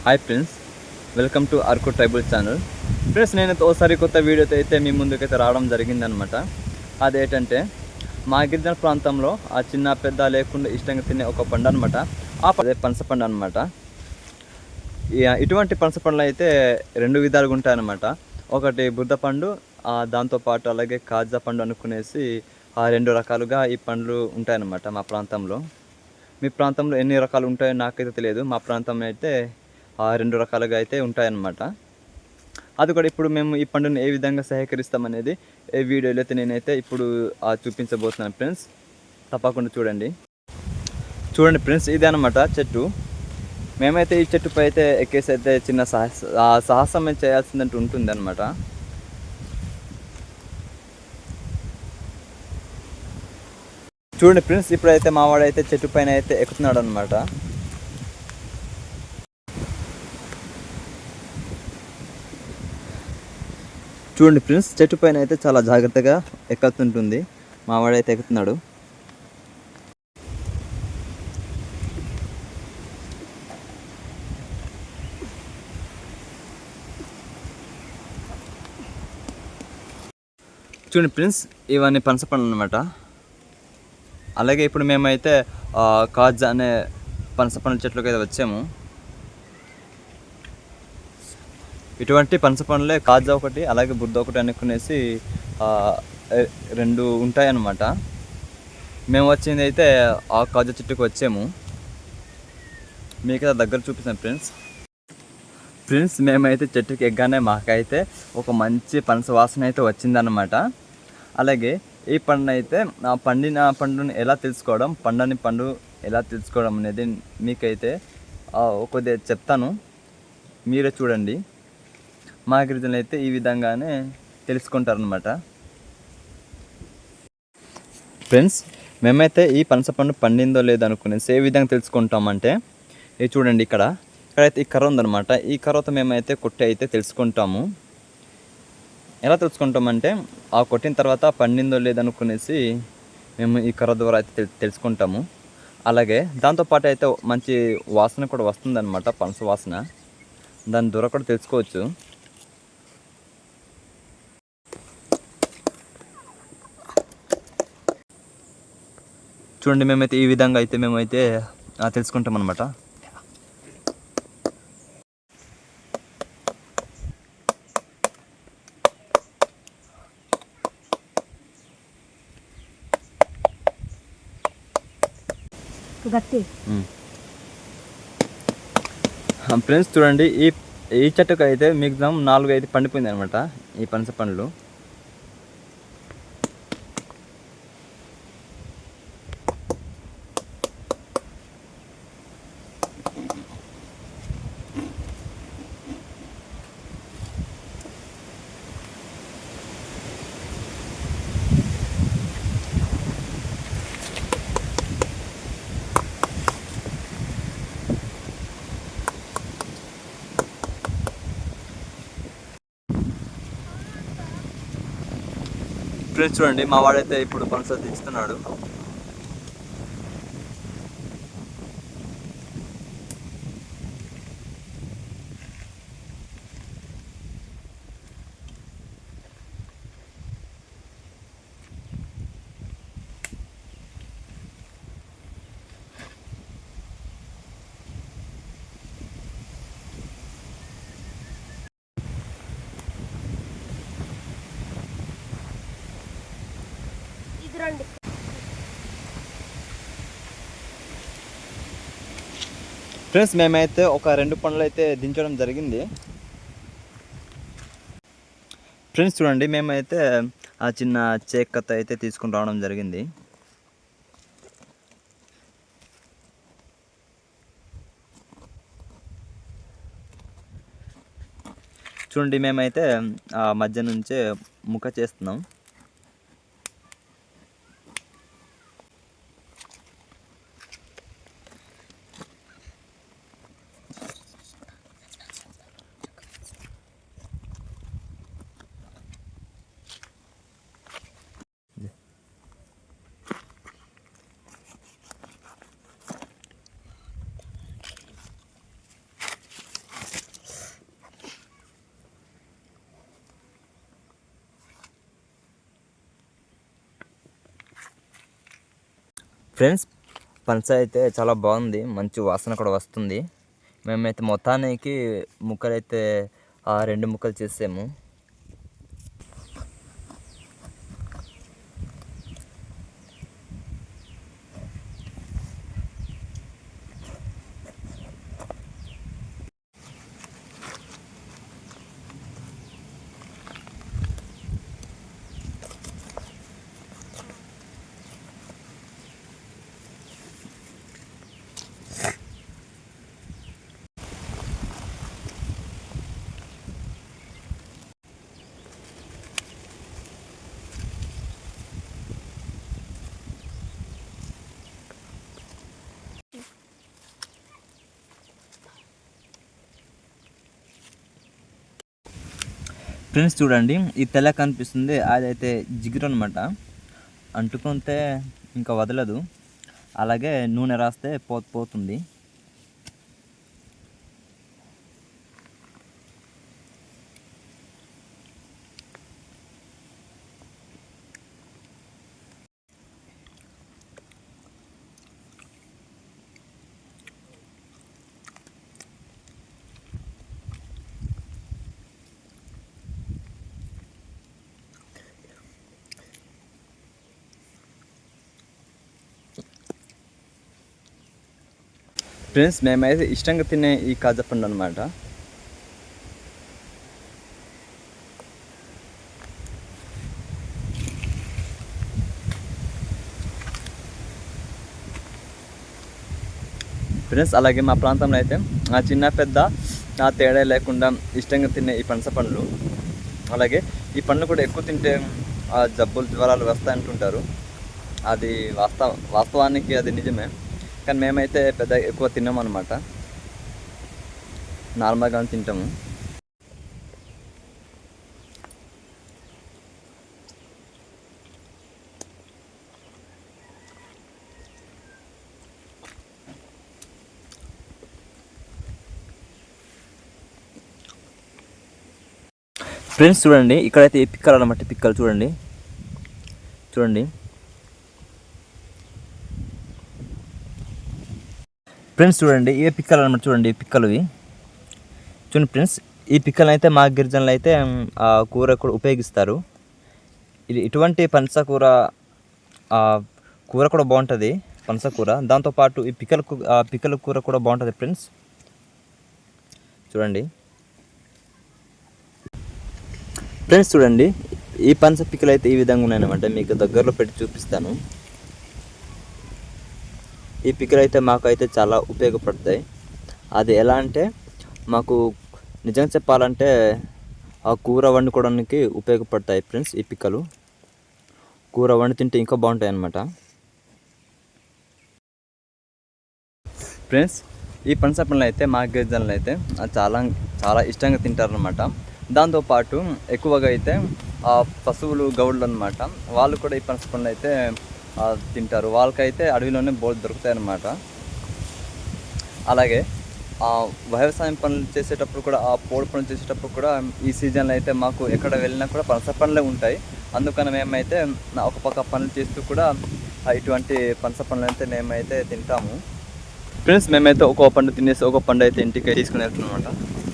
Hi friends, welcome to Araku tribal channel. Friends, నేనైతే ఓసారి కొత్త వీడియోతో అయితే మీ ముందుకైతే రావడం జరిగిందనమాట. అదేంటంటే మా గిరిజన ప్రాంతంలో ఆ చిన్న పెద్ద లేకుండా ఇష్టంగా తినే ఒక పండు అనమాట. అదే పనసపండు అనమాట. ఇటువంటి పనసపండ్లు అయితే రెండు విధాలుగా ఉంటాయన్నమాట. ఒకటి బుద్ధ పండు, దాంతోపాటు అలాగే కాజా పండు అనుకునేసి ఆ రెండు రకాలుగా ఈ పండ్లు ఉంటాయన్నమాట మా ప్రాంతంలో. మీ ప్రాంతంలో ఎన్ని రకాలు ఉంటాయో నాకైతే తెలియదు. మా ప్రాంతంలో అయితే రెండు రకాలుగా అయితే ఉంటాయన్నమాట. అది కూడా ఇప్పుడు మేము ఈ పండుని ఏ విధంగా సేకరిస్తామనేది ఈ వీడియోలో అయితే నేనైతే ఇప్పుడు చూపించబోతున్నాను ఫ్రెండ్స్. తప్పకుండా చూడండి ఫ్రెండ్స్, ఇదే అనమాట చెట్టు. మేమైతే ఈ చెట్టుపై అయితే ఎక్కేసి అయితే చిన్న సాహసం చేయాల్సిందంటూ ఉంటుంది అనమాట. చూడండి ఫ్రెండ్స్, ఇప్పుడైతే మావాడైతే చెట్టు పైన అయితే ఎక్కుతున్నాడు అనమాట. చూడండి ఫ్రెండ్స్, చెట్టు పైన అయితే చాలా జాగ్రత్తగా ఎక్కుతుంటుంది. మావాడైతే ఎక్కుతున్నాడు. చూడండి ఫ్రెండ్స్, ఇవన్నీ పనసపండ్లు అనమాట. అలాగే ఇప్పుడు మేమైతే కాజా అనే పనసపండ్ల చెట్లకి అయితే వచ్చాము. ఇటువంటి పనసపండ్లే కాజా ఒకటి, అలాగే బుద్ధ ఒకటి అనుకునేసి రెండు ఉంటాయన్నమాట. మేము వచ్చింది అయితే ఆ కాజా చెట్టుకు వచ్చాము. మీకు దగ్గర చూపిస్తాను ఫ్రెండ్స్, మేమైతే చెట్టుకి ఎగ్గానే మాకైతే ఒక మంచి పనస వాసన అయితే వచ్చిందన్నమాట. అలాగే ఈ పండు అయితే పండిన పండుని ఎలా తెలుసుకోవడం, పండని పండు ఎలా తెలుసుకోవడం అనేది మీకైతే కొద్దిగా చెప్తాను, మీరే చూడండి. మా గిరిజనులు అయితే ఈ విధంగానే తెలుసుకుంటారనమాట. ఫ్రెండ్స్, మేమైతే ఈ పనసపండు పండిందో లేదో అనుకునేసి ఏ విధంగా తెలుసుకుంటామంటే, ఇది చూడండి, ఇక్కడైతే ఈ కర్ర ఉందనమాట. ఈ కర్రతో మేమైతే కొట్టి అయితే తెలుసుకుంటాము. ఎలా తెలుసుకుంటామంటే, ఆ కొట్టిన తర్వాత పండిందో లేదనుకునేసి మేము ఈ కర్ర ద్వారా అయితే తెలుసుకుంటాము. అలాగే దాంతోపాటు అయితే మంచి వాసన కూడా వస్తుందన్నమాట, పనస వాసన. దాని ద్వారా కూడా తెలుసుకోవచ్చు. చూడండి, మేమైతే ఈ విధంగా అయితే మేమైతే తెలుసుకుంటాం అనమాట. ఫ్రెండ్స్, చూడండి, ఈ చెట్టుకు అయితే మిగతా 4-5 పండిపోయింది అనమాట ఈ పనస పండ్లు. ఫ్రెండ్స్, చూడండి, మా వాడైతే ఇప్పుడు పనస దించుతున్నాడు. ఫ్రెండ్స్, మేమైతే ఒక 2 పండ్లు అయితే దించడం జరిగింది. ఫ్రెండ్స్, చూడండి, మేమైతే ఆ చిన్న చేకత అయితే తీసుకుని రావడం జరిగింది. చూడండి, మేమైతే ఆ మధ్య నుంచే ముఖ చేస్తున్నాం. ఫ్రెండ్స్, పనస అయితే చాలా బాగుంది, మంచి వాసన కూడా వస్తుంది. మేమైతే మొత్తానికి ముక్కలైతే 2 ముక్కలు చేసాము. ఫ్రెండ్స్ చూడండి, ఈ తెల్ల కనిపిస్తుంది అదైతే జిగురు అనమాట. అంటుకుంటే ఇంకా వదలదు, అలాగే నూనె రాస్తే పోతుంది. ఫ్రెండ్స్, మేమైతే ఇష్టంగా తినే ఈ కాజా పండు అనమాట. ఫ్రెండ్స్, అలాగే మా ప్రాంతంలో అయితే చిన్న పెద్ద తేడా లేకుండా ఇష్టంగా తినే ఈ పనస పండ్లు. అలాగే ఈ పండ్లు కూడా ఎక్కువ తింటే జబ్బులు జ్వరాలు వస్తాయంటుంటారు. అది వాస్తవానికి అది నిజమే, కానీ మేమైతే పెద్ద ఎక్కువ తిన్నాము అనమాట, నార్మల్గానే తింటాము. ఫ్రెండ్స్ చూడండి, ఇక్కడైతే ఈ పిక్కలు అనమాట, పిక్కలు చూడండి. ఫ్రెండ్స్ చూడండి, ఇవే పిక్కలు అనమాట. చూడండి పిక్కలువి చూడండి ఫ్రెండ్స్. ఈ పిక్కలు అయితే మా గిరిజనులు అయితే కూర కూడా ఉపయోగిస్తారు. ఇది ఇటువంటి పనస కూర కూడా బాగుంటుంది, పనస కూర. దాంతోపాటు ఈ పిక్కల కూర కూడా బాగుంటుంది ఫ్రెండ్స్. చూడండి ఫ్రెండ్స్, చూడండి ఈ పనస పిక్కలు అయితే ఈ విధంగా ఉన్నాయన్నమాట. మీకు దగ్గరలో పెట్టి చూపిస్తాను. ఈ పిక్కలు అయితే మాకు అయితే చాలా ఉపయోగపడతాయి. అది ఎలా అంటే, మాకు నిజంగా చెప్పాలంటే ఆ కూర వండుకోవడానికి ఉపయోగపడతాయి ఫ్రెండ్స్. ఈ పిక్కలు కూర వండి తింటే ఇంకా బాగుంటాయి అన్నమాట. ఫ్రెండ్స్, ఈ పనస పండ్లు అయితే మా గిరిజనులు అయితే చాలా చాలా ఇష్టంగా తింటారనమాట. దాంతోపాటు ఎక్కువగా అయితే పశువులు గౌడ్లు అనమాట, వాళ్ళు కూడా ఈ పనస పండ్లు అయితే తింటారు. వాళ్ళకైతే అడవిలోనే బోర్డు దొరుకుతాయి అన్నమాట. అలాగే వ్యవసాయం పనులు చేసేటప్పుడు కూడా, పోడు పనులు చేసేటప్పుడు కూడా ఈ సీజన్లో అయితే మాకు ఎక్కడ వెళ్ళినా కూడా పనస పండ్లే ఉంటాయి. అందుకని మేమైతే ఒక పక్క పనులు చేస్తూ కూడా ఇటువంటి పనస పండ్లు అయితే మేమైతే తింటాము. ఫ్రెండ్స్, మేమైతే ఒక్కో పండు తినేసి ఒక్కో పండు అయితే ఇంటికి తీసుకుని వెళ్తున్నాం అన్నమాట.